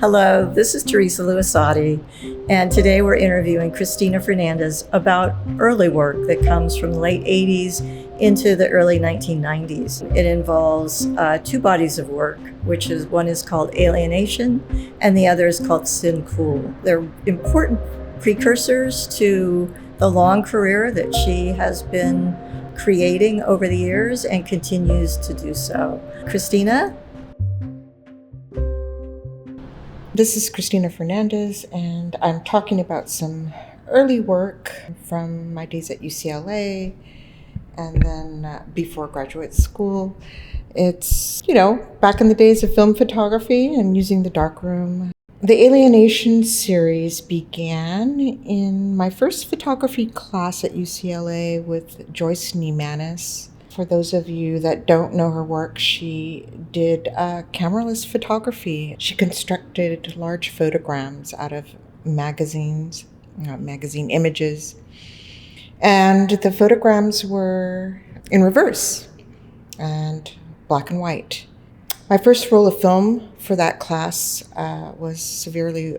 Hello, this is Teresa Luisati, and today we're interviewing Christina Fernandez about early work that comes from the late 80s into the early 1990s. It involves two bodies of work, which is one is called Alienation and the other is called Sin Cool. They're important precursors to the long career that she has been creating over the years and continues to do so. Christina? This is Christina Fernandez, and I'm talking about some early work from my days at UCLA and then before graduate school. It's, back in the days of film photography and using the darkroom. The Alienation series began in my first photography class at UCLA with Joyce Neimanis. For those of you that don't know her work, she did cameraless photography. She constructed large photograms out of magazine images. And the photograms were in reverse and black and white. My first roll of film for that class was severely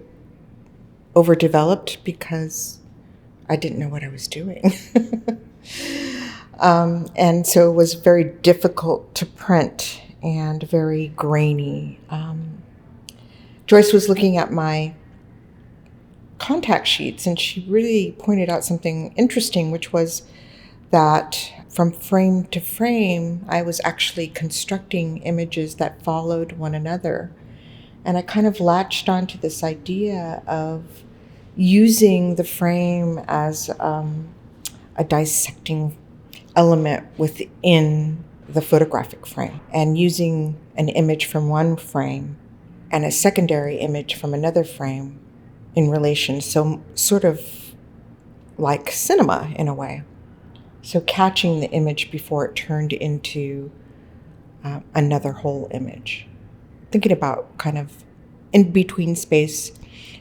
overdeveloped because I didn't know what I was doing. And so it was very difficult to print and very grainy. Joyce was looking at my contact sheets and she really pointed out something interesting, which was that from frame to frame, I was actually constructing images that followed one another. And I kind of latched onto this idea of using the frame as a dissecting element within the photographic frame and using an image from one frame and a secondary image from another frame in relation. So sort of like cinema in a way. So catching the image before it turned into another whole image. Thinking about kind of in between space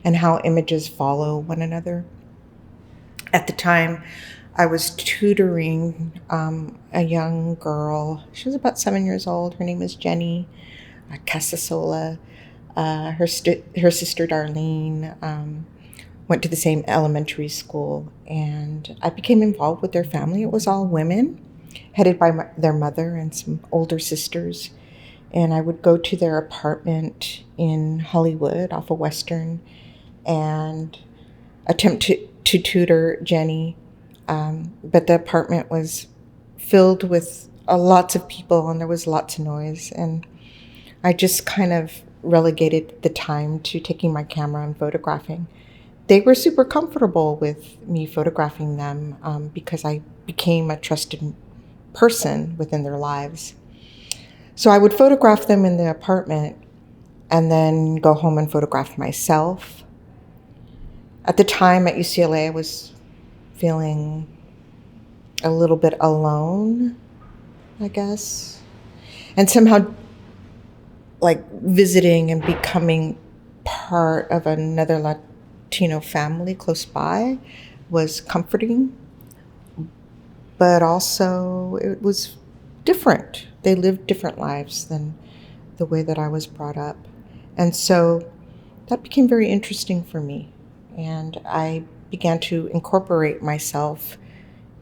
and how images follow one another. At the time, I was tutoring a young girl. She was about 7 years old. Her name is Jenny Casasola. Her sister Darlene went to the same elementary school, and I became involved with their family. It was all women, headed by their mother and some older sisters. And I would go to their apartment in Hollywood off of Western and attempt to tutor Jenny. But the apartment was filled with lots of people and there was lots of noise. And I just kind of relegated the time to taking my camera and photographing. They were super comfortable with me photographing them because I became a trusted person within their lives. So I would photograph them in the apartment and then go home and photograph myself. At the time at UCLA, I was feeling a little bit alone, I guess. And somehow like visiting and becoming part of another Latino family close by was comforting, but also it was different. They lived different lives than the way that I was brought up. And so that became very interesting for me. And I began to incorporate myself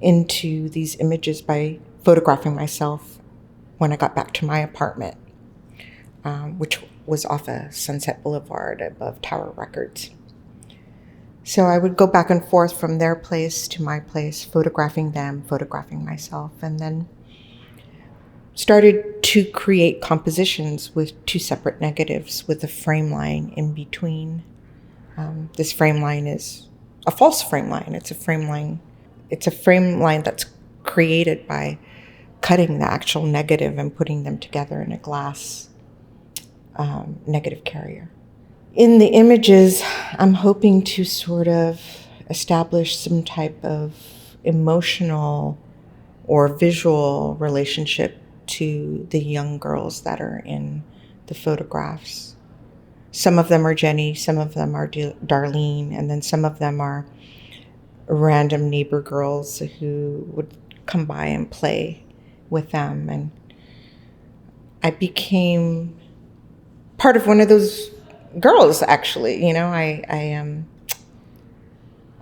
into these images by photographing myself when I got back to my apartment, which was off of Sunset Boulevard above Tower Records. So I would go back and forth from their place to my place, photographing them, photographing myself, and then started to create compositions with two separate negatives with a frame line in between. This frame line is a false frame line. It's a frame line that's created by cutting the actual negative and putting them together in a glass negative carrier. In the images, I'm hoping to sort of establish some type of emotional or visual relationship to the young girls that are in the photographs. Some of them are Jenny, some of them are Darlene, and then some of them are random neighbor girls who would come by and play with them. And I became part of one of those girls, actually.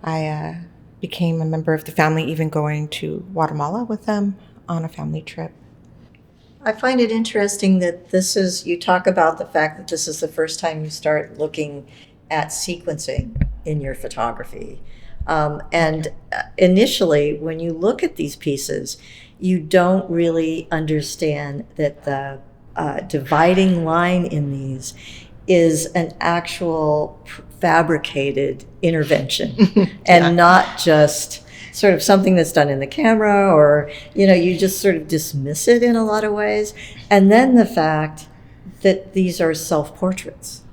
I became a member of the family, even going to Guatemala with them on a family trip. I find it interesting that you talk about the fact that this is the first time you start looking at sequencing in your photography. And initially, when you look at these pieces, you don't really understand that the dividing line in these is an actual fabricated intervention and not just sort of something that's done in the camera, or you just sort of dismiss it in a lot of ways. And then the fact that these are self-portraits,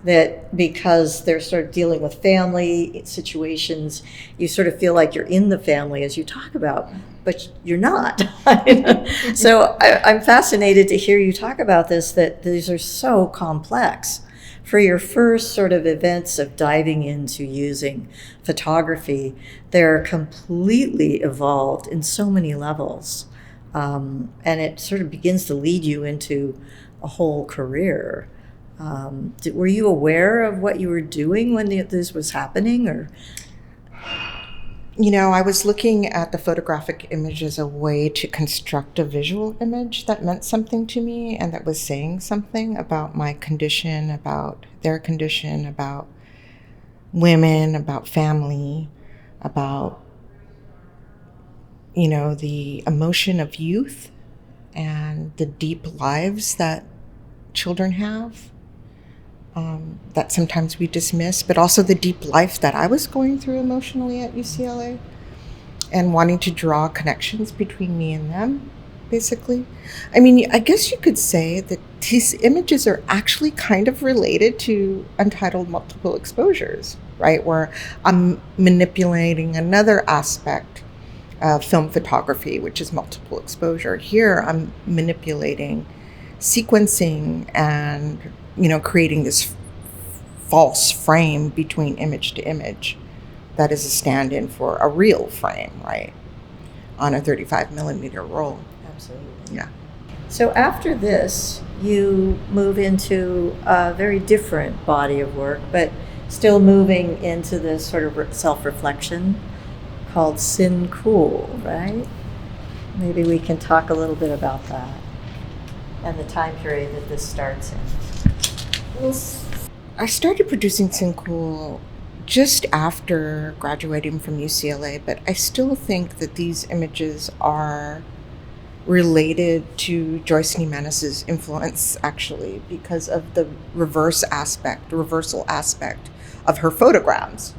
that because they're sort of dealing with family situations, you sort of feel like you're in the family as you talk about, but you're not. So I'm fascinated to hear you talk about this, that these are so complex. For your first sort of events of diving into using photography, they're completely evolved in so many levels. And it sort of begins to lead you into a whole career. Were you aware of what you were doing when this was happening, or? I was looking at the photographic image as a way to construct a visual image that meant something to me and that was saying something about my condition, about their condition, about women, about family, about, the emotion of youth and the deep lives that children have. That sometimes we dismiss, but also the deep life that I was going through emotionally at UCLA, and wanting to draw connections between me and them, basically. I mean, I guess you could say that these images are actually kind of related to Untitled Multiple Exposures, right? Where I'm manipulating another aspect of film photography, which is multiple exposure. Here, I'm manipulating sequencing and creating this false frame between image to image that is a stand-in for a real frame, right, on a 35 millimeter roll. Absolutely. Yeah. So after this, you move into a very different body of work, but still moving into this sort of self-reflection called Sin Cool, right? Maybe we can talk a little bit about that and the time period that this starts in. Well, I started producing Sin Cool just after graduating from UCLA, but I still think that these images are related to Joyce Jimenez's influence, actually, because of the reversal aspect of her photograms,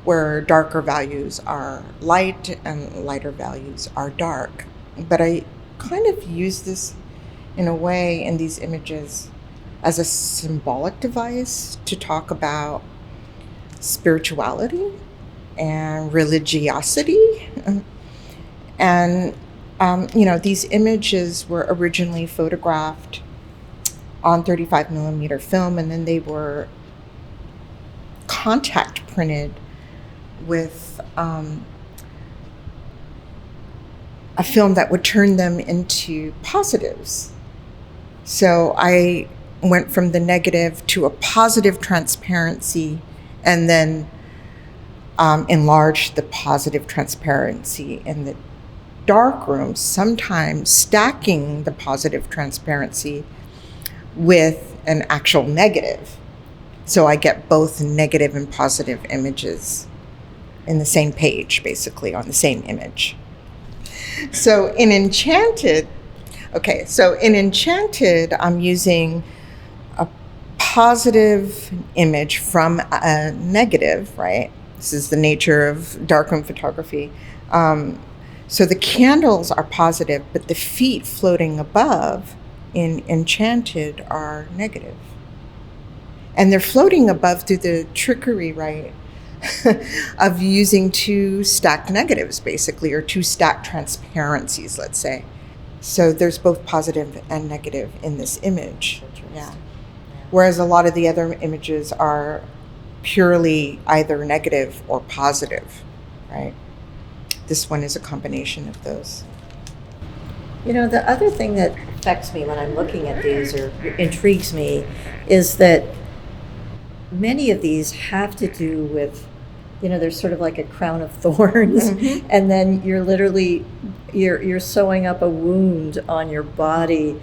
where darker values are light and lighter values are dark. But I kind of use this in a way in these images as a symbolic device to talk about spirituality and religiosity. And, these images were originally photographed on 35 millimeter film, and then they were contact printed with a film that would turn them into positives. So I went from the negative to a positive transparency, and then enlarged the positive transparency in the dark room, sometimes stacking the positive transparency with an actual negative. So I get both negative and positive images in the same page, basically, on the same image. So in Enchanted, I'm using a positive image from a negative, right? This is the nature of darkroom photography. So the candles are positive, but the feet floating above in Enchanted are negative. And they're floating above through the trickery, right, of using two stacked negatives, basically, or two stacked transparencies, let's say. So there's both positive and negative in this image. Yeah. Whereas a lot of the other images are purely either negative or positive, right? This one is a combination of those. The other thing that affects me when I'm looking at these or intrigues me is that many of these have to do with, there's sort of like a crown of thorns, and then you're literally you're sewing up a wound on your body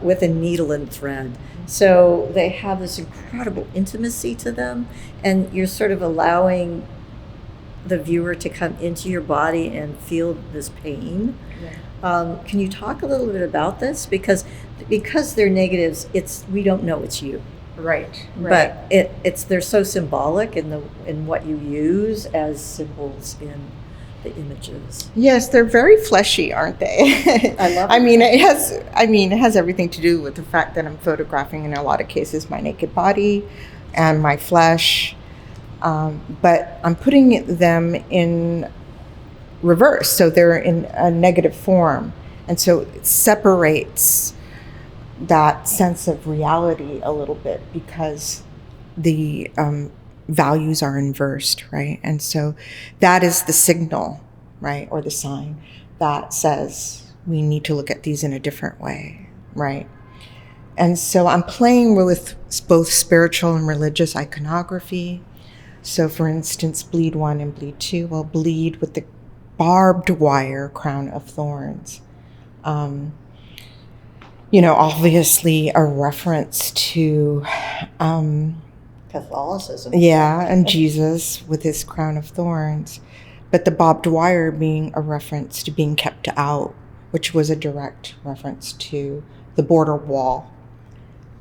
with a needle and thread. So they have this incredible intimacy to them, and you're sort of allowing the viewer to come into your body and feel this pain. Can you talk a little bit about this? Because they're negatives, we don't know it's you. Right. But they're so symbolic in what you use as symbols in the images. Yes, they're very fleshy, aren't they? I love it. it has everything to do with the fact that I'm photographing in a lot of cases my naked body and my flesh. But I'm putting them in reverse, so they're in a negative form. And so it separates that sense of reality a little bit because the values are inversed, right? And so that is the signal, right, or the sign that says we need to look at these in a different way, right? And so I'm playing with both spiritual and religious iconography. So for instance, bleed 1 and bleed 2 will bleed with the barbed wire crown of thorns. Obviously a reference to Catholicism. Yeah, and Jesus with his crown of thorns. But the barbed wire being a reference to being kept out, which was a direct reference to the border wall.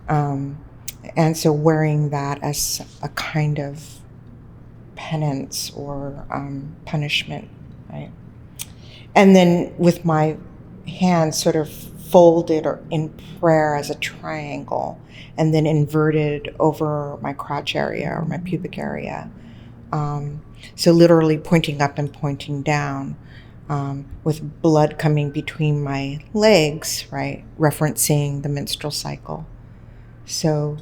And so wearing that as a kind of penance or punishment, right? And then with my hands sort of folded or in prayer as a triangle, and then inverted over my crotch area or my pubic area. So literally pointing up and pointing down, with blood coming between my legs, right? Referencing the menstrual cycle. So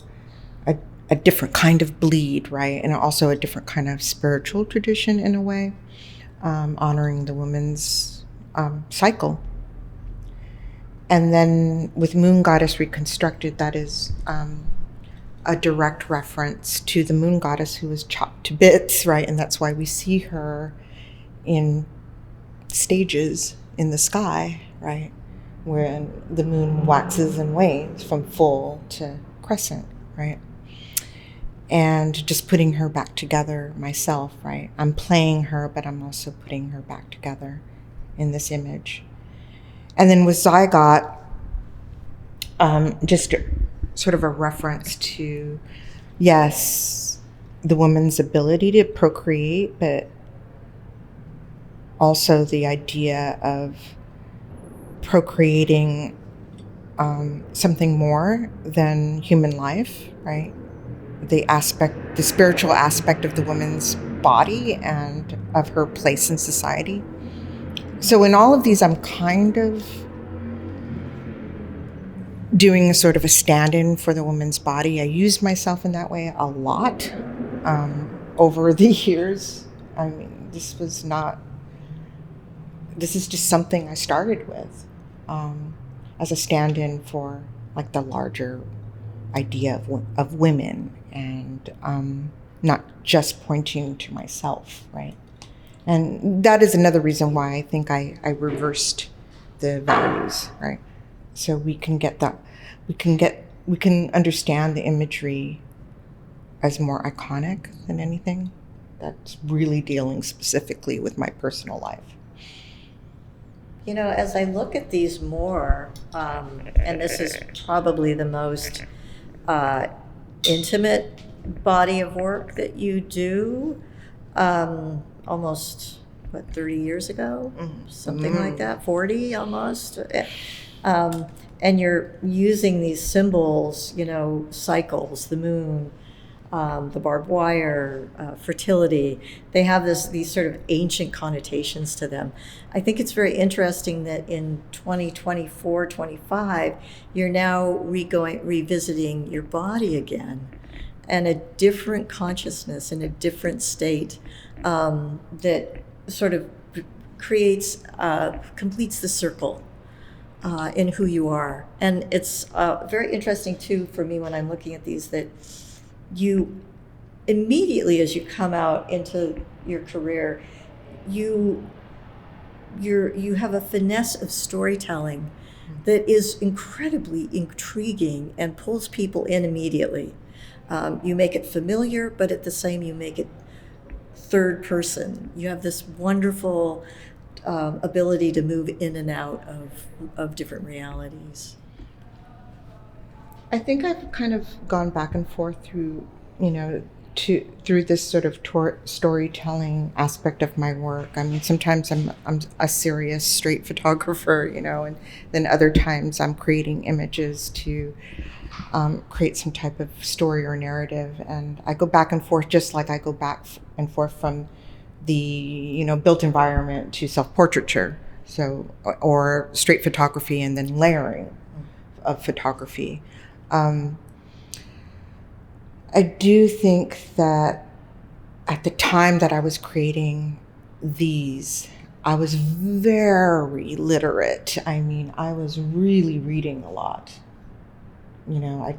a different kind of bleed, right? And also a different kind of spiritual tradition in a way, honoring the woman's cycle. And then with Moon Goddess Reconstructed, that is a direct reference to the moon goddess who was chopped to bits, right? And that's why we see her in stages in the sky, right? When the moon waxes and wanes from full to crescent, right? And just putting her back together myself, right? I'm playing her, but I'm also putting her back together in this image. And then with Zygote, just sort of a reference to, yes, the woman's ability to procreate, but also the idea of procreating something more than human life, right? The spiritual aspect of the woman's body and of her place in society. So in all of these, I'm kind of doing a sort of a stand-in for the woman's body. I used myself in that way a lot over the years. I mean, this is just something I started with as a stand-in for like the larger idea of women, and not just pointing to myself, right? And that is another reason why I think I reversed the values, right? So we can get that, we can understand the imagery as more iconic than anything that's really dealing specifically with my personal life. As I look at these more, and this is probably the most intimate body of work that you do, almost, 30 years ago? Something like that, 40 almost. And you're using these symbols, cycles, the moon, the barbed wire, fertility. They have these sort of ancient connotations to them. I think it's very interesting that in 2024, 25, you're now revisiting your body again, and a different consciousness in a different state that sort of completes the circle in who you are. And it's very interesting too for me when I'm looking at these, that you immediately as you come out into your career, you you have a finesse of storytelling that is incredibly intriguing and pulls people in immediately. You make it familiar, but at the same, you make it third person. You have this wonderful ability to move in and out of different realities. I think I've kind of gone back and forth through, through this sort of storytelling aspect of my work. I mean, sometimes I'm a serious straight photographer, and then other times I'm creating images to create some type of story or narrative, and I go back and forth, just like I go back and forth from the built environment to self-portraiture, so or straight photography and then layering of photography. I do think that at the time that I was creating these, I was very literate. I mean, I was really reading a lot. I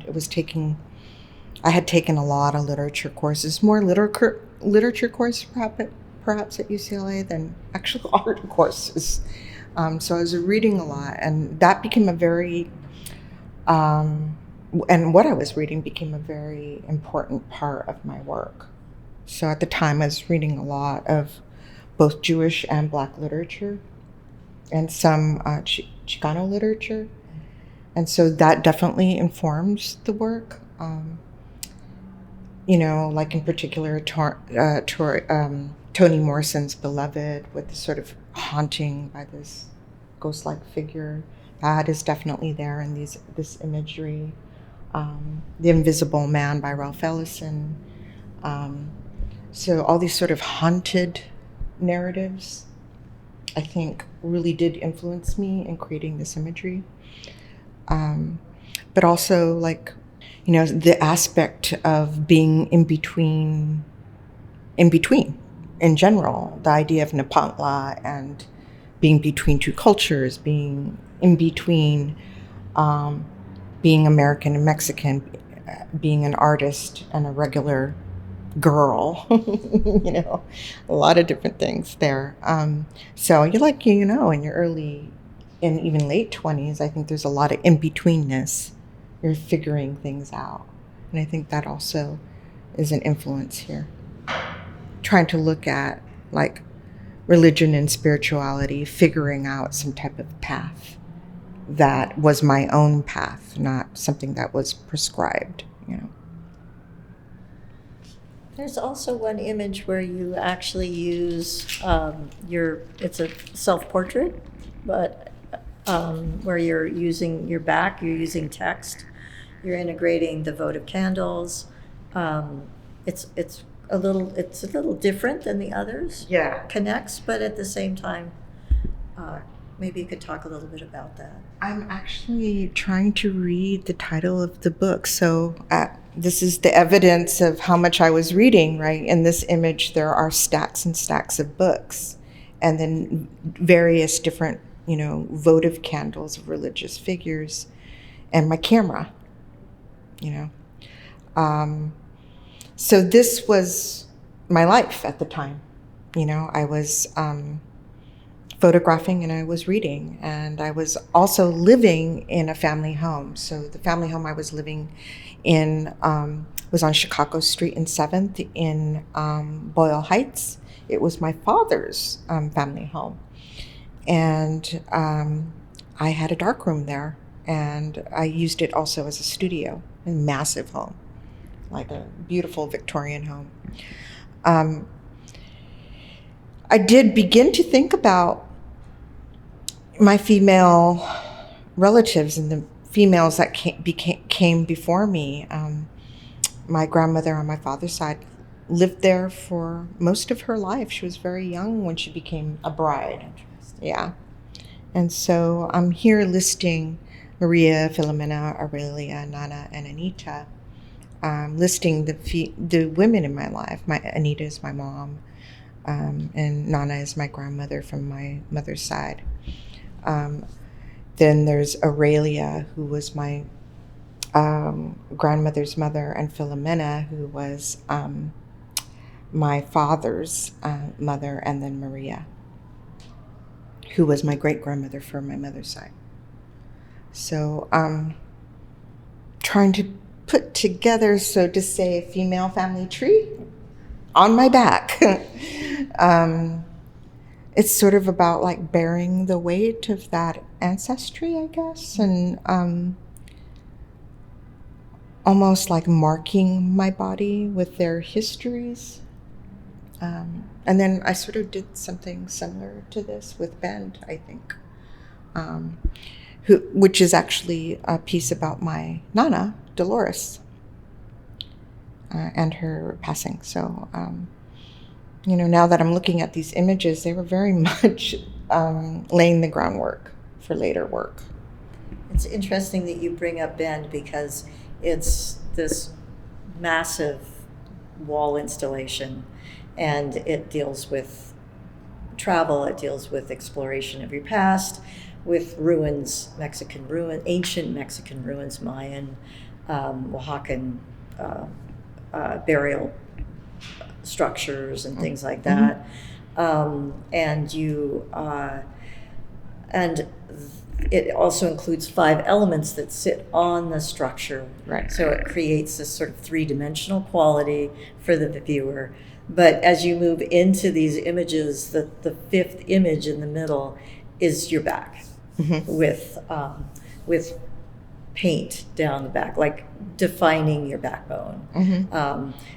had taken a lot of literature courses, more literature courses perhaps at UCLA than actual art courses. So I was reading a lot, and that became and what I was reading became a very important part of my work. So at the time, I was reading a lot of both Jewish and Black literature, and some Chicano literature. And so that definitely informs the work. Like in particular, Toni Morrison's Beloved, with the sort of haunting by this ghost-like figure. That is definitely there in this imagery. The Invisible Man by Ralph Ellison. So all these sort of haunted narratives, I think, really did influence me in creating this imagery. But also, the aspect of being in between in general, the idea of Nepantla and being between two cultures, being in between, being American and Mexican, being an artist and a regular girl, a lot of different things there. So you're in your early and even late 20s, I think there's a lot of in-betweenness. You're figuring things out. And I think that also is an influence here. Trying to look at religion and spirituality, figuring out some type of path that was my own path, not something that was prescribed, There's also one image where you actually use it's a self-portrait, but where you're using your back, you're using text, you're integrating the votive candles. It's a little different than the others. Yeah. Connects, but at the same time, maybe you could talk a little bit about that. I'm actually trying to read the title of the book. So this is the evidence of how much I was reading, right? In this image, there are stacks and stacks of books, and then various different, votive candles of religious figures, and my camera, So this was my life at the time. I was photographing and I was reading, and I was also living in a family home. So the family home I was living in was on Chicago Street and 7th in Boyle Heights. It was my father's family home. And I had a darkroom there, and I used it also as a studio, a massive home, like a beautiful Victorian home. I did begin to think about my female relatives and the females that came before me. My grandmother on my father's side lived there for most of her life. She was very young when she became a bride. Yeah. And so I'm here listing Maria, Filomena, Aurelia, Nana, and Anita, listing the women in my life. Anita is my mom, and Nana is my grandmother from my mother's side. Then there's Aurelia, who was my grandmother's mother, and Philomena, who was my father's mother, and then Maria, who was my great-grandmother for my mother's side. So trying to put together, so to say, a female family tree on my back. It's sort of about like bearing the weight of that ancestry, I guess, and almost like marking my body with their histories. And then I sort of did something similar to this with Bend, I think, which is actually a piece about my Nana, Dolores, and her passing. So, now that I'm looking at these images, they were very much laying the groundwork for later work. It's interesting that you bring up Bend because it's this massive wall installation, and it deals with travel, it deals with exploration of your past, with ruins, ancient Mexican ruins, Mayan, Oaxacan burial structures and things like that. And it also includes 5 elements that sit on the structure. Right. So it creates this sort of 3-dimensional quality for the viewer. But as you move into these images, the 5th image in the middle is your back, with paint down the back, like defining your backbone.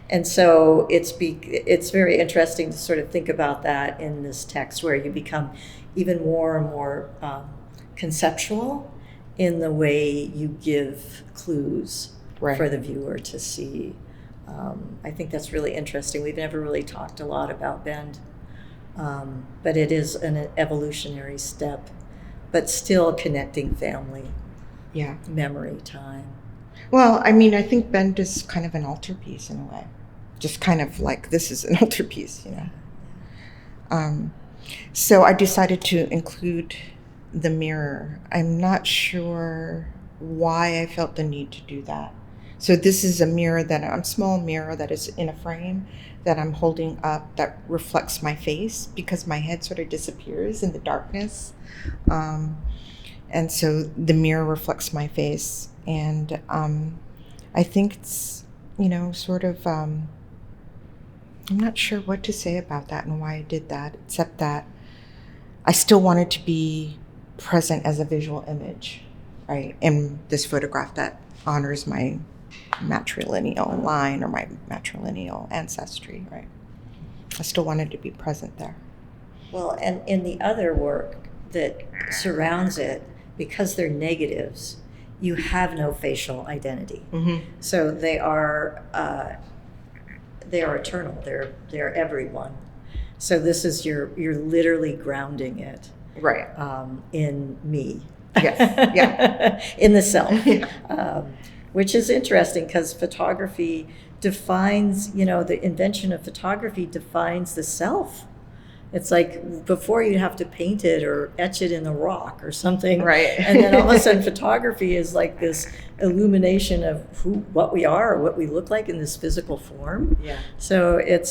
And so it's very interesting to sort of think about that in this text, where you become even more and more conceptual in the way you give clues for the viewer to see. I think that's really interesting. We've never really talked a lot about Bend, but it is an evolutionary step, but still connecting family, memory, time. Well, I mean, I think Bend is kind of an altarpiece in a way. Just kind of like, this is an altarpiece, So I decided to include the mirror. I'm not sure why I felt the need to do that. So this is a small mirror that is in a frame that I'm holding up that reflects my face, because my head sort of disappears in the darkness. And so the mirror reflects my face. And I think it's, sort of, I'm not sure what to say about that and why I did that, except that I still wanted to be present as a visual image, right, in this photograph that honors my matrilineal line or my matrilineal ancestry, right? I still wanted to be present there. Well, and in the other work that surrounds it, because they're negatives, you have no facial identity. So they are eternal. They're everyone. So this is you're literally grounding it, right, in me. Yes, yeah, in the self, which is interesting because photography defines, the invention of photography defines the self. It's like before you'd have to paint it or etch it in the rock or something. Right. And then all of a sudden photography is like this illumination of what we are or what we look like in this physical form. Yeah. So it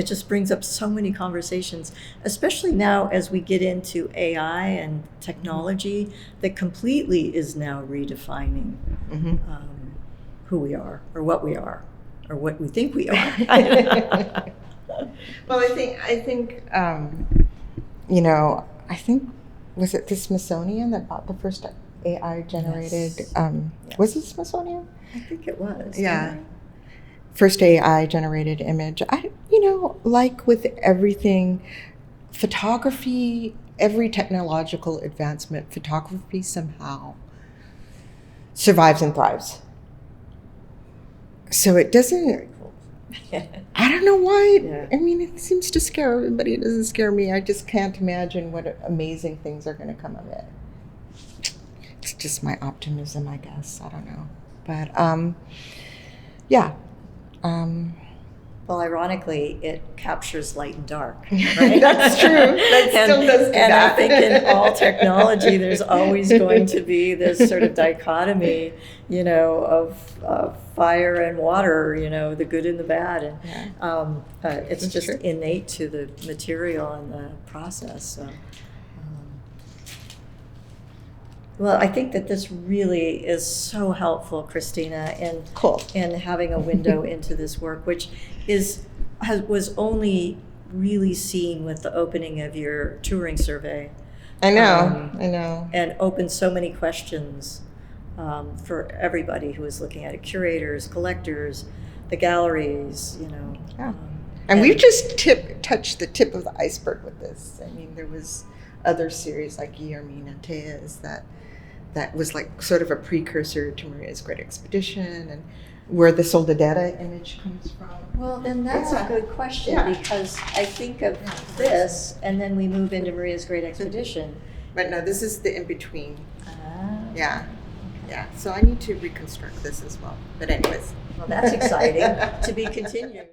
just brings up so many conversations, especially now as we get into AI and technology that completely is now redefining who we are or what we are or what we think we are. Well, I think, was it the Smithsonian that bought the first AI generated? Yes. Was it Smithsonian? I think it was. Yeah. First AI generated image. Like with everything, photography, every technological advancement, photography somehow survives and thrives. So it doesn't. I don't know why. Yeah. I mean, it seems to scare everybody. It doesn't scare me. I just can't imagine what amazing things are going to come of it. It's just my optimism, I guess. I don't know. But, Well, ironically, it captures light and dark, right? That's true. That still does do and that. I think in all technology, there's always going to be this sort of dichotomy, of fire and water, the good and the bad. And it's That's just true. innate to the material and the process. So. Well, I think that this really is so helpful, Christina, Cool. in having a window into this work, which was only really seen with the opening of your touring survey. I know. And opened so many questions for everybody who was looking at it: curators, collectors, the galleries. Yeah. And we've just touched the tip of the iceberg with this. I mean, there was other series like Guillermina Tejas that was like sort of a precursor to Maria's Great Expedition, and where the Soldadera image comes from. Well, then that's a good question, because I think of this, and then we move into Maria's Great Expedition. But no, this is the in-between. Ah. Yeah. So I need to reconstruct this as well. But anyways. Well, that's exciting. To be continued.